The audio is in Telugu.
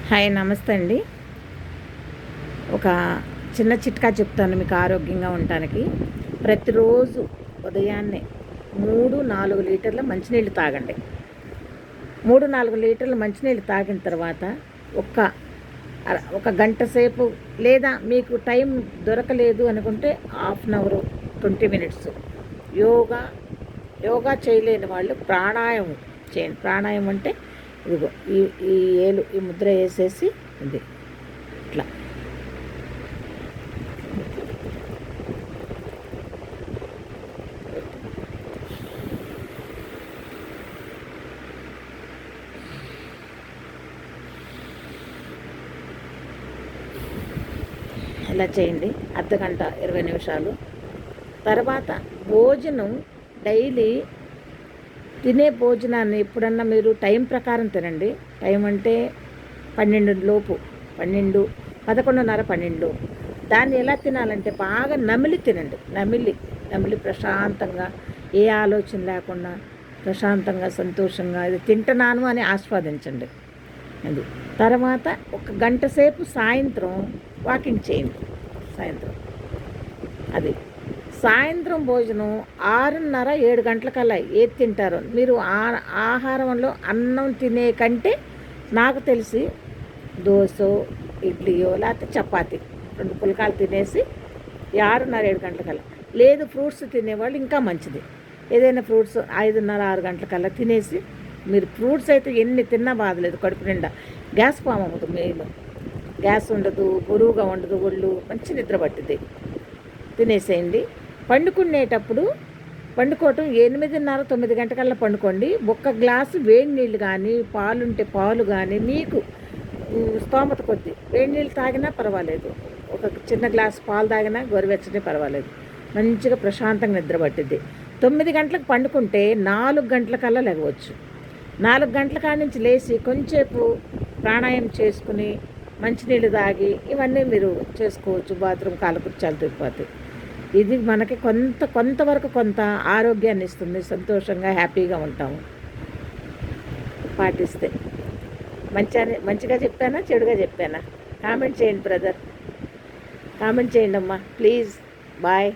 హాయ్, నమస్తే అండి. ఒక చిన్న చిట్కా చెప్తాను మీకు ఆరోగ్యంగా ఉండటానికి. ప్రతిరోజు ఉదయాన్నే 3-4 లీటర్ల మంచినీళ్ళు తాగండి. 3-4 లీటర్ల మంచినీళ్ళు తాగిన తర్వాత ఒక ఒక గంట సేపు, లేదా మీకు టైం దొరకలేదు అనుకుంటే half an hour, 20 minutes yoga yoga చేయలేని వాళ్ళు ప్రాణాయామం చేయండి. ప్రాణాయామం అంటే ఇదిగో ఈ ఈ ఏలు ఈ ముద్ర వేసేసి ఇది ఇట్లా ఇలా చేయండి. అర్ధగంట 20 నిమిషాలు. తర్వాత భోజనం డైలీ తినే భోజనాన్ని ఎప్పుడన్నా మీరు టైం ప్రకారం తినండి. టైం అంటే 12 లోపు, 12, 11:30, 12 లోపు. దాన్ని ఎలా తినాలంటే బాగా నమిలి తినండి. నమిలి ప్రశాంతంగా, ఏ ఆలోచన లేకుండా ప్రశాంతంగా సంతోషంగా ఇది తింటున్నాను అని ఆస్వాదించండి. అది తర్వాత ఒక గంట సేపు సాయంత్రం వాకింగ్ చేయండి. అది సాయంత్రం భోజనం 6:30-7 గంటలకల్లా ఏది తింటారో మీరు ఆహారంలో అన్నం తినే కంటే నాకు తెలిసి దోశ, ఇడ్లీయో లేకపోతే చపాతి 2 పుల్కాలు తినేసి 6:30-7 గంటలకల్లా, లేదు ఫ్రూట్స్ తినేవాళ్ళు ఇంకా మంచిది. ఏదైనా ఫ్రూట్స్ 5:30-6 గంటలకల్లా తినేసి, మీరు ఫ్రూట్స్ అయితే ఎన్ని తిన్నా బాధలేదు, కడుపు నిండా గ్యాస్ ఫామ్ అవుతుంది. మెయిన్ గ్యాస్ ఉండదు, బరువుగా ఉండదు, ఒళ్ళు మంచి నిద్ర పట్టింది. తినేసేయండి. పండుకునేటప్పుడు పండుకోవటం 8:30-9 గంటకల్లా పండుకోండి. ఒక్క గ్లాసు వేడి నీళ్ళు కానీ, పాలుంటే పాలు కానీ, మీకు స్తోమత కొద్దీ వేడి నీళ్ళు తాగినా పర్వాలేదు, ఒక చిన్న గ్లాసు పాలు తాగినా గోరువెచ్చనే పర్వాలేదు. మంచిగా ప్రశాంతంగా నిద్ర పట్టిద్ది. 9 గంటలకు పండుకుంటే 4 గంటలకల్లా లేవచ్చు. 4 గంటల కాడి నుంచి లేచి కొంచెంసేపు ప్రాణాయామం చేసుకుని మంచినీళ్ళు తాగి ఇవన్నీ మీరు చేసుకోవచ్చు. బాత్రూమ్ కాలకృత్యాలు తిరిగిపోతాయి. ఇది మనకి కొంతవరకు కొంత ఆరోగ్యాన్ని ఇస్తుంది. సంతోషంగా హ్యాపీగా ఉంటాము పాటిస్తే. మంచిగా చెప్పానా చెడుగా చెప్పానా? కామెంట్ చేయండి బ్రదర్, కామెంట్ చేయండి అమ్మా ప్లీజ్. బాయ్.